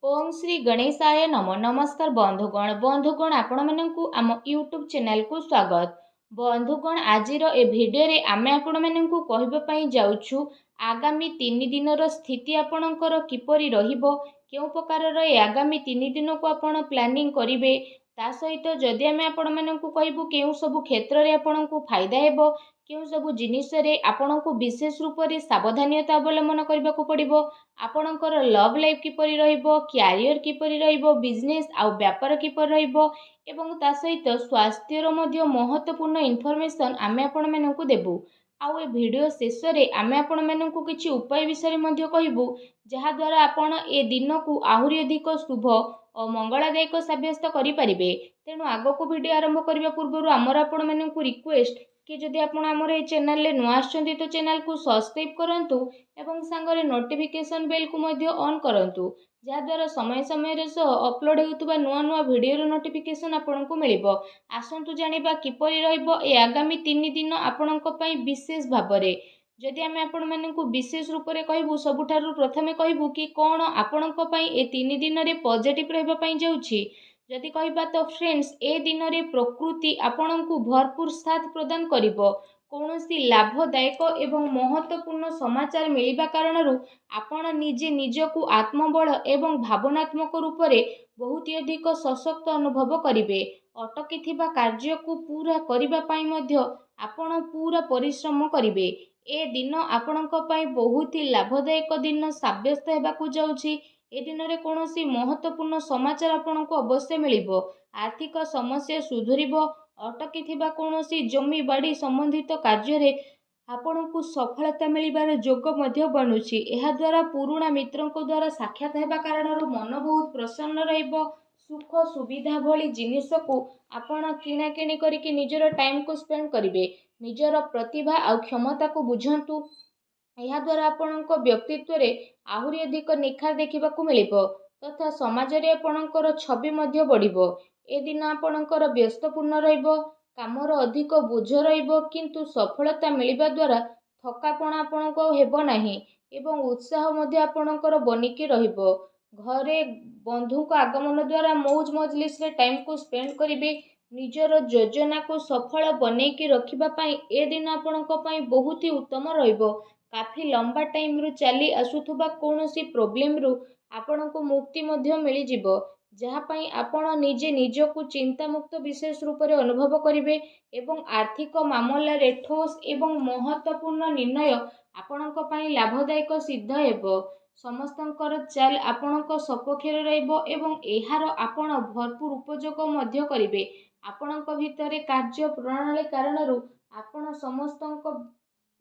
ओम श्री गणेशाय नम नमस्कार बंधुगण आपण मानकु आम यूट्यूब चैनल को स्वागत। बंधुगण आजिर ए भिडियो रे आमे आपण मानकु कहबा पई जाउछु आगामी 3 दिनर स्थिति आपणकर किपरि रहिबो, केउ प्रकार ए आगामी 3 दिन को आपण प्लानिंग करिवे, ता सहित जदि आमे आपण मानकु कहबु केउ सब क्षेत्र रे आपणकु फायदा हेबो, केउ सब जिनिस रे आपणकु विशेष रूप रे सावधानता अवलंबन करबाकू पड़िबो, आपणकर लव लाइफ किपरि रहिबो, क्यारियर किपरि रहिबो, बिजनेस आउ व्यापार किपरि रहिबो एवं ता सहित स्वास्थ्यर मध्य महत्वपूर्ण इनफॉरमेशन आमे आपण मानकु देबु। आउ ए वीडियो शेष रे आमे आपण मानकु किछि उपाय विषय मध्य कहिबु, जहा द्वारा आपण ए दिन को आहुरी अधिक शुभ और मंगलदायक सब्यस्त करि परिबे। तेणु आगो को वीडियो आरंभ करबा पूर्व आमर आपण मानकु रिक्वेस्ट कि जदि आपण आमर ए चैनल ले नुआ आछंती तो चैनल को सब्सक्राइब करंतु एवं सांगरे नोटिफिकेशन बेल को मध्य ऑन करंतु, जहा द्वारा समय समय रे सो अपलोड हेउतबा नुआ नुआ वीडियो रो नोटिफिकेशन आपनकु मिलिबो। आसंतु जानिबा किपरि रहइबो ए आगामी 3 दिन आपनक पई विशेष भाबरे। जदि आमे आपण मानकु विशेष रूप रे कहबु, सबुठारु प्रथमे कहबु कि कोन आपनक पई ए 3 दिन रे पॉजिटिव रहबा पई जाउछि। जदि कहबा तो फ्रेंड्स, ए दिन रे प्रकृति आपनकु भरपूर साथ प्रदान करिबो। कौनसी लाभदायक एवं महत्वपूर्ण समाचार मिलिबा कारणरू आपण निजे निजकु आत्मबल एवं भावनात्मक रूप से बहुत अधिक सशक्त अनुभव करिवे। अटकी थिबा कार्य को पूरा करिबा पई मध्य आपण पूरा परिश्रम करिवे। ए दिन आपणक पई बहुत ही लाभदायक दिन साब्यस्त हेबाकू जाउछि। ए दिन रे कौनसी महत्वपूर्ण समाचार आपणको अवश्य मिलिबो। आर्थिक समस्या सुधुरिबो। अटकी थिबा कौनसी जमी बाड़ी संबंधित कार्य रे आपणको सफलता मिलिबार जोग मध्य बनुछि। एहा द्वारा पुराणा मित्रंको द्वारा साक्षात हेबा कारणरू मन बहुत प्रसन्न रहिबो। सुख सुविधा भली जिनिस को आपण किणा किणी करिके निजर टाइम को स्पेंड करिवे। निजर प्रतिभा आ क्षमता को बुझंतु। एहा द्वारा आपणको व्यक्तित्व रे आहुरी अधिक निखार देखिबाकू मिलिबो तथा समाज रे आपणकर छवि मध्य बढ़िबो। ए दिन आपणकर व्यस्तपूर्ण रहिबो, कामर अधिक बोझ रहिबो, किंतु सफलता मिलिबा द्वारा थकापण आपणको हेबो नाही एवं उत्साह मध्य आपणकर बनिकी रहिबो। घरे बंधु को आगमन द्वारा मौज मजलिस रे टाइम को स्पेंड करिवे। निजर योजना को सफल बनेकी रखिबा पई ए दिन आपणको पई बहुत ही उत्तम रहिबो। काफी लंबा टाइम रु चली आसुथुबा कौनसी प्रॉब्लम रु आपणको मुक्ति मध्य मिली जिवो, जहा पई आपण निजे निजकु चिंता मुक्त विशेष रूप रे अनुभव करिवे एवं आर्थिक मामला रे ठोस एवं महत्वपूर्ण निर्णय आपणक पई लाभदायक सिद्ध हेबो। समस्तंकर चाल आपणक सपक्षरे रहइबो एवं एहार आपण भरपूर उपयोग मध्य करिवे। आपणक भितरे कार्य प्रणाली कारणरू आपण समस्तंक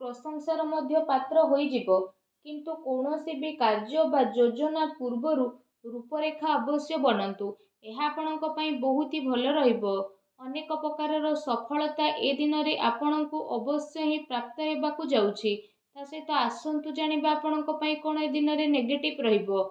प्रशंसार मध्य पात्र होई जिवो, किंतु कौनसी भी कार्य बा योजना पूर्वरु रूपरेखा अवश्य बनंतु। एहा आपणक पई बहुत ही भल रहिबो। अनेक प्रकारर सफलता ए दिन रे आपणकु अवश्य ही प्राप्त हेबाकू जाउछि। ता सहित आसंतु जानिबा आपणक पई कोन ए दिन रे नेगेटिव रहिबो।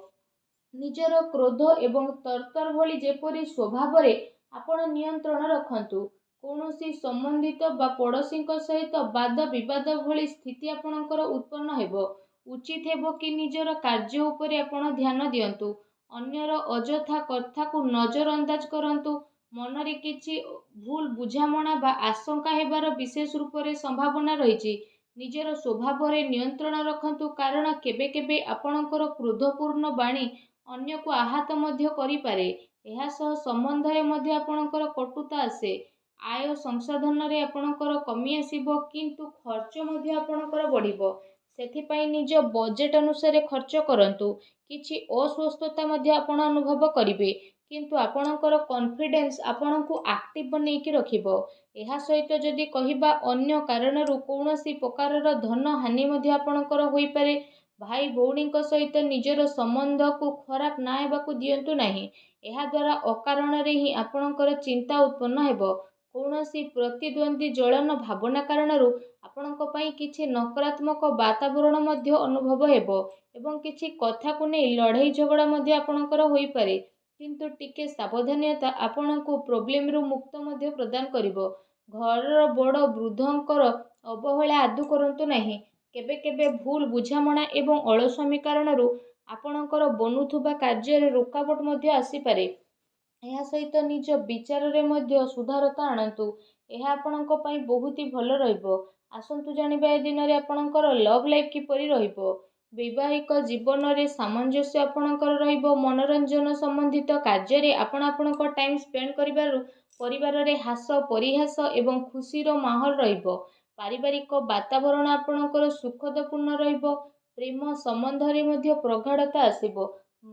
निजर क्रोध एवं तरतर भली जेपरि स्वभाव रे आपण नियंत्रण रखंतु। कौनसी संबंधित बा पड़ोसी सहित वाद विवाद भली स्थिति आपणकर उत्पन्न हेबो। उचित हेबो कि निजर कार्य उपरे आपण ध्यान दियंतु। अन्यर अजथा कथा को नजर अंदाज करंतु। मन रे किछि भूल बुझामणा बा आशंका हेबार विशेष रूप रे संभावना रहिछि। निजर स्वभाव रे नियंत्रण रखंतु, कारण केबे केबे आपणकर क्रोधपूर्ण बाणी अन्य को आहत मध्य करि पारे। एहा सह संबंध रे मध्य आपणकर कटुता आसे। आय संसाधन रे आपणकर कमी आसीबो, किंतु खर्च मध्य आपणकर बढ़िबो। सेथिपाई निज बजेट अनुसार खर्च करंतु। किछि अस्वस्थता मध्य आपण अनुभव करिवे, किंतु आपणकर कॉन्फिडेंस आपणकु एक्टिव बनेकी रखिबो। एहा सहित जदि कहिबा अन्य कारणरू कौनसी प्रकारर धन हानि मध्य आपणकर होई पारे। भाई भौणी सहित निजर संबंध को खराब ना हेबाकू दियंतु नाही। एहा द्वारा अकारण रे ही आपणकर चिंता उत्पन्न हेबो। कौनसी प्रतिद्वंदी जलन भावना कारणरू आपणक पई किछि नकारात्मक वातावरण मध्य अनुभव हेबो एवं किछि कथा को नै लड़ाई झगड़ा मध्य आपणकर होई पारे, किंतु टिके सावधानता आपणको प्रॉब्लम रु मुक्त मध्य प्रदान करिवो। घर बड़ वृद्धंकर अवहेला आदु करंतु नाही। केबे केबे भूल बुझामणा एवं अलस्वामी कारणरू ଆପଣଙ୍କର ବନୁଥିବା କାର୍ଯ୍ୟରେ ରୋକାବଟ ମଧ୍ୟ ଆସିପାରେ। ଏହା ସହିତ ନିଜ ବିଚାରରେ ମଧ୍ୟ ସୁଧାରତା ଆଣନ୍ତୁ। ଏହା ଆପଣଙ୍କ ପାଇଁ ବହୁତ ହି ଭଲ ରହିବ। ଆସନ୍ତୁ ଜାଣିବା ଏ ଦିନରେ ଆପଣଙ୍କର ଲଭ୍ ଲାଇଫ୍ କିପରି ରହିବ। ବୈବାହିକ ଜୀବନରେ ସାମଞ୍ଜସ୍ୟ ଆପଣଙ୍କର ରହିବ। ମନୋରଞ୍ଜନ ସମ୍ବନ୍ଧିତ କାର୍ଯ୍ୟରେ ଆପଣ ଆପଣଙ୍କ ଟାଇମ୍ ସ୍ପେଣ୍ଡ କରିବାରୁ ପରିବାରରେ ହାସ ପରିହାସ ଏବଂ ଖୁସିର ମାହୋଲ ରହିବ। ପାରିବାରିକ ବାତାବରଣ ଆପଣଙ୍କର ସୁଖଦପୂର୍ଣ୍ଣ ରହିବ। ପ୍ରେମ ସମ୍ବନ୍ଧରେ ମଧ୍ୟ ପ୍ରଗାଢ଼ତା ଆସିବ।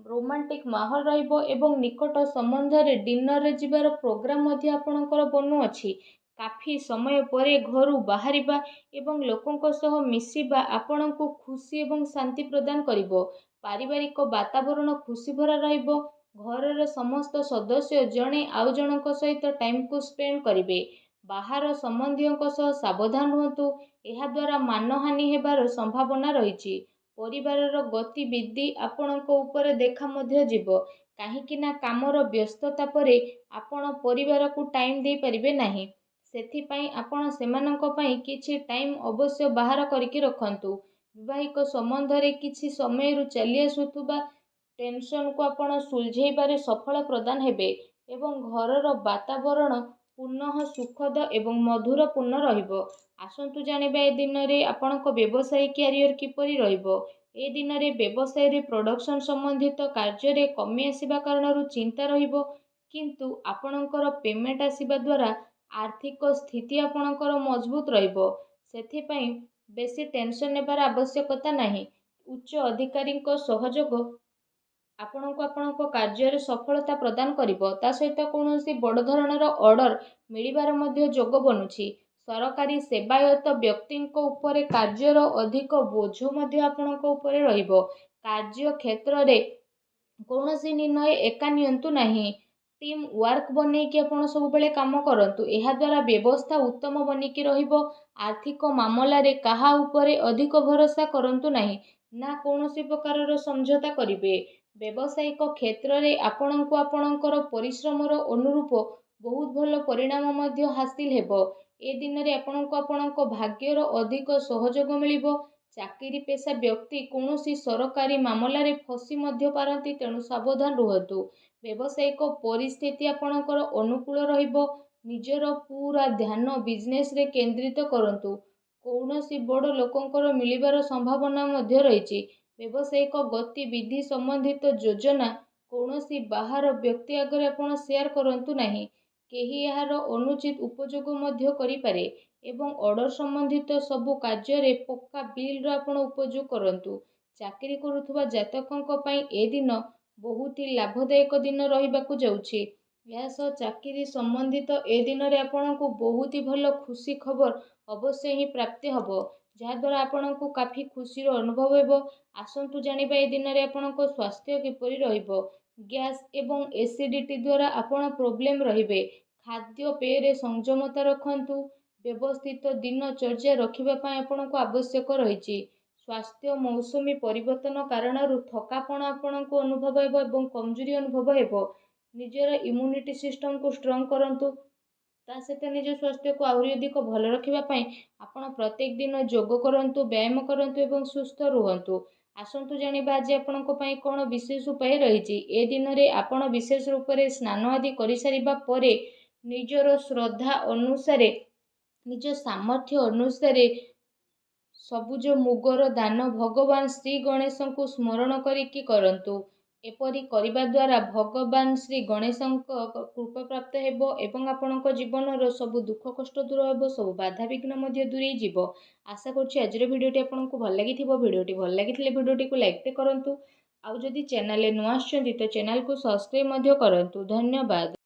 ରୋମାଣ୍ଟିକ ମାହୋଲ ରହିବ ଏବଂ ନିକଟ ସମ୍ବନ୍ଧରେ ଡିନରରେ ଯିବାର ପ୍ରୋଗ୍ରାମ ମଧ୍ୟ ଆପଣଙ୍କର ବନୁଅଛି। କାଫି ସମୟ ପରେ ଘରୁ ବାହାରିବା ଏବଂ ଲୋକଙ୍କ ସହ ମିଶିବା ଆପଣଙ୍କୁ ଖୁସି ଏବଂ ଶାନ୍ତି ପ୍ରଦାନ କରିବ। ପାରିବାରିକ ବାତାବରଣ ଖୁସି ଭରା ରହିବ। ଘରର ସମସ୍ତ ସଦସ୍ୟ ଜଣେ ଆଉ ଜଣଙ୍କ ସହିତ ଟାଇମକୁ ସ୍ପେଣ୍ଡ କରିବେ। ବାହାର ସମ୍ବନ୍ଧୀୟଙ୍କ ସହ ସାବଧାନ ରୁହନ୍ତୁ। ଏହାଦ୍ୱାରା ମାନହାନି ହେବାର ସମ୍ଭାବନା ରହିଛି। ପରିବାରର ଗତିବିଧି ଆପଣଙ୍କ ଉପରେ ଦେଖା ମଧ୍ୟ ଯିବ। କାହିଁକି ନା କାମର ବ୍ୟସ୍ତତା ପରେ ଆପଣ ପରିବାରକୁ ଟାଇମ୍ ଦେଇପାରିବେ ନାହିଁ। ସେଥିପାଇଁ ଆପଣ ସେମାନଙ୍କ ପାଇଁ କିଛି ଟାଇମ୍ ଅବଶ୍ୟ ବାହାର କରିକି ରଖନ୍ତୁ। ବୈବାହିକ ସମ୍ବନ୍ଧରେ କିଛି ସମୟରୁ ଚାଲି ଆସୁଥିବା ଟେନସନକୁ ଆପଣ ସୁଲଝେଇବାରେ ସଫଳ ପ୍ରଦାନ ହେବେ ଏବଂ ଘରର ବାତାବରଣ ପୁନଃ ସୁଖଦ ଏବଂ ମଧୁରପୂର୍ଣ୍ଣ ରହିବ। ଆସନ୍ତୁ ଜାଣିବା ଏ ଦିନରେ ଆପଣଙ୍କ ବ୍ୟବସାୟିକ କ୍ୟାରିୟର କିପରି ରହିବ। ଏ ଦିନରେ ବ୍ୟବସାୟରେ ପ୍ରଡକ୍ସନ ସମ୍ବନ୍ଧିତ କାର୍ଯ୍ୟରେ କମି ଆସିବା କାରଣରୁ ଚିନ୍ତା ରହିବ, କିନ୍ତୁ ଆପଣଙ୍କର ପେମେଣ୍ଟ ଆସିବା ଦ୍ୱାରା ଆର୍ଥିକ ସ୍ଥିତି ଆପଣଙ୍କର ମଜବୁତ ରହିବ। ସେଥିପାଇଁ ବେଶୀ ଟେନସନ ନେବାର ଆବଶ୍ୟକତା ନାହିଁ। ଉଚ୍ଚ ଅଧିକାରୀଙ୍କ ସହଯୋଗ ଆପଣଙ୍କୁ ଆପଣଙ୍କ କାର୍ଯ୍ୟରେ ସଫଳତା ପ୍ରଦାନ କରିବ। ତା ସହିତ କୌଣସି ବଡ଼ ଧରଣର ଅର୍ଡର ମିଳିବାର ମଧ୍ୟ ଯୋଗ ବନୁଛି। ସରକାରୀ ସେବାୟତ ବ୍ୟକ୍ତିଙ୍କ ଉପରେ କାର୍ଯ୍ୟର ଅଧିକ ବୋଝ ମଧ୍ୟ ଆପଣଙ୍କ ଉପରେ ରହିବ। କାର୍ଯ୍ୟ କ୍ଷେତ୍ରରେ କୌଣସି ନିର୍ଣ୍ଣୟ ଏକା ନିଅନ୍ତୁ ନାହିଁ। ଟିମ୍ ୱାର୍କ ବନେଇକି ଆପଣ ସବୁବେଳେ କାମ କରନ୍ତୁ। ଏହାଦ୍ୱାରା ବ୍ୟବସ୍ଥା ଉତ୍ତମ ବନିକି ରହିବ। ଆର୍ଥିକ ମାମଲାରେ କାହା ଉପରେ ଅଧିକ ଭରସା କରନ୍ତୁ ନାହିଁ, ନା କୌଣସି ପ୍ରକାରର ସମଝୋତା କରିବେ। ବ୍ୟବସାୟିକ କ୍ଷେତ୍ରରେ ଆପଣଙ୍କୁ ଆପଣଙ୍କର ପରିଶ୍ରମର ଅନୁରୂପ ବହୁତ ଭଲ ପରିଣାମ ମଧ୍ୟ ହାସିଲ ହେବ। ଏ ଦିନରେ ଆପଣଙ୍କୁ ଆପଣଙ୍କ ଭାଗ୍ୟର ଅଧିକ ସହଯୋଗ ମିଳିବ। ଚାକିରି ପେଶା ବ୍ୟକ୍ତି କୌଣସି ସରକାରୀ ମାମଲାରେ ଫସି ମଧ୍ୟ ପାରନ୍ତି, ତେଣୁ ସାବଧାନ ରୁହନ୍ତୁ। ବ୍ୟବସାୟିକ ପରିସ୍ଥିତି ଆପଣଙ୍କର ଅନୁକୂଳ ରହିବ। ନିଜର ପୁରା ଧ୍ୟାନ ବିଜନେସରେ କେନ୍ଦ୍ରିତ କରନ୍ତୁ। କୌଣସି ବଡ଼ ଲୋକଙ୍କର ମିଳିବାର ସମ୍ଭାବନା ମଧ୍ୟ ରହିଛି। ବ୍ୟବସାୟିକ ଗତିବିଧି ସମ୍ବନ୍ଧିତ ଯୋଜନା କୌଣସି ବାହାର ବ୍ୟକ୍ତି ଆଗରେ ଆପଣ ସେୟାର କରନ୍ତୁ ନାହିଁ। କେହି ଏହାର ଅନୁଚିତ ଉପଯୋଗ ମଧ୍ୟ କରିପାରେ ଏବଂ ଅର୍ଡର ସମ୍ବନ୍ଧିତ ସବୁ କାର୍ଯ୍ୟରେ ପକ୍କା ବିଲ୍ର ଆପଣ ଉପଯୋଗ କରନ୍ତୁ। ଚାକିରି କରୁଥିବା ଜାତକଙ୍କ ପାଇଁ ଏ ଦିନ ବହୁତ ହି ଲାଭଦାୟକ ଦିନ ରହିବାକୁ ଯାଉଛି। ଏହା ସହ ଚାକିରି ସମ୍ବନ୍ଧିତ ଏ ଦିନରେ ଆପଣଙ୍କୁ ବହୁତ ହି ଭଲ ଖୁସି ଖବର ଅବଶ୍ୟ ହିଁ ପ୍ରାପ୍ତି ହେବ, ଯାହାଦ୍ୱାରା ଆପଣଙ୍କୁ କାଫି ଖୁସିର ଅନୁଭବ ହେବ। ଆସନ୍ତୁ ଜାଣିବା ଏ ଦିନରେ ଆପଣଙ୍କ ସ୍ୱାସ୍ଥ୍ୟ କିପରି ରହିବ। ଗ୍ୟାସ୍ ଏବଂ ଏସିଡିଟି ଦ୍ୱାରା ଆପଣ ପ୍ରୋବ୍ଲେମ ରହିବେ। ଖାଦ୍ୟପେୟରେ ସଂଯମତା ରଖନ୍ତୁ। ବ୍ୟବସ୍ଥିତ ଦିନଚର୍ଯ୍ୟା ରଖିବା ପାଇଁ ଆପଣଙ୍କୁ ଆବଶ୍ୟକ ରହିଛି। ସ୍ୱାସ୍ଥ୍ୟ ମୌସୁମୀ ପରିବର୍ତ୍ତନ କାରଣରୁ ଥକାପଣ ଆପଣଙ୍କୁ ଅନୁଭବ ହେବ ଏବଂ କମଜୋରି ଅନୁଭବ ହେବ। ନିଜର ଇମ୍ୟୁନିଟି ସିଷ୍ଟମକୁ ଷ୍ଟ୍ରଙ୍ଗ କରନ୍ତୁ। ତା ସହିତ ନିଜ ସ୍ୱାସ୍ଥ୍ୟକୁ ଆହୁରି ଅଧିକ ଭଲ ରଖିବା ପାଇଁ ଆପଣ ପ୍ରତ୍ୟେକ ଦିନ ଯୋଗ କରନ୍ତୁ, ବ୍ୟାୟାମ କରନ୍ତୁ ଏବଂ ସୁସ୍ଥ ରୁହନ୍ତୁ। ଆସନ୍ତୁ ଜାଣିବା ଆଜି ଆପଣଙ୍କ ପାଇଁ କ'ଣ ବିଶେଷ ଉପାୟ ରହିଛି। ଏ ଦିନରେ ଆପଣ ବିଶେଷ ରୂପରେ ସ୍ନାନ ଆଦି କରିସାରିବା ପରେ ନିଜର ଶ୍ରଦ୍ଧା ଅନୁସାରେ, ନିଜ ସାମର୍ଥ୍ୟ ଅନୁସାରେ ସବୁଜ ମୁଗର ଦାନ ଭଗବାନ ଶ୍ରୀ ଗଣେଶଙ୍କୁ ସ୍ମରଣ କରିକି କରନ୍ତୁ। ଏପରି କରିବା ଦ୍ୱାରା ଭଗବାନ ଶ୍ରୀ ଗଣେଶଙ୍କ କୃପା ପ୍ରାପ୍ତ ହେବ ଏବଂ ଆପଣଙ୍କ ଜୀବନର ସବୁ ଦୁଃଖ କଷ୍ଟ ଦୂର ହେବ, ସବୁ ବାଧାବିଘ୍ନ ମଧ୍ୟ ଦୂରେଇ ଯିବ। ଆଶା କରୁଛି ଆଜିର ଭିଡ଼ିଓଟି ଆପଣଙ୍କୁ ଭଲ ଲାଗିଥିବ। ଭିଡ଼ିଓଟି ଭଲ ଲାଗିଥିଲେ ଭିଡ଼ିଓଟିକୁ ଲାଇକ୍ କରନ୍ତୁ। ଆଉ ଯଦି ଚ୍ୟାନେଲରେ ନୂଆ ଆସିଛନ୍ତି ତ ଚ୍ୟାନେଲକୁ ସବସ୍କ୍ରାଇବ୍ ମଧ୍ୟ କରନ୍ତୁ। ଧନ୍ୟବାଦ।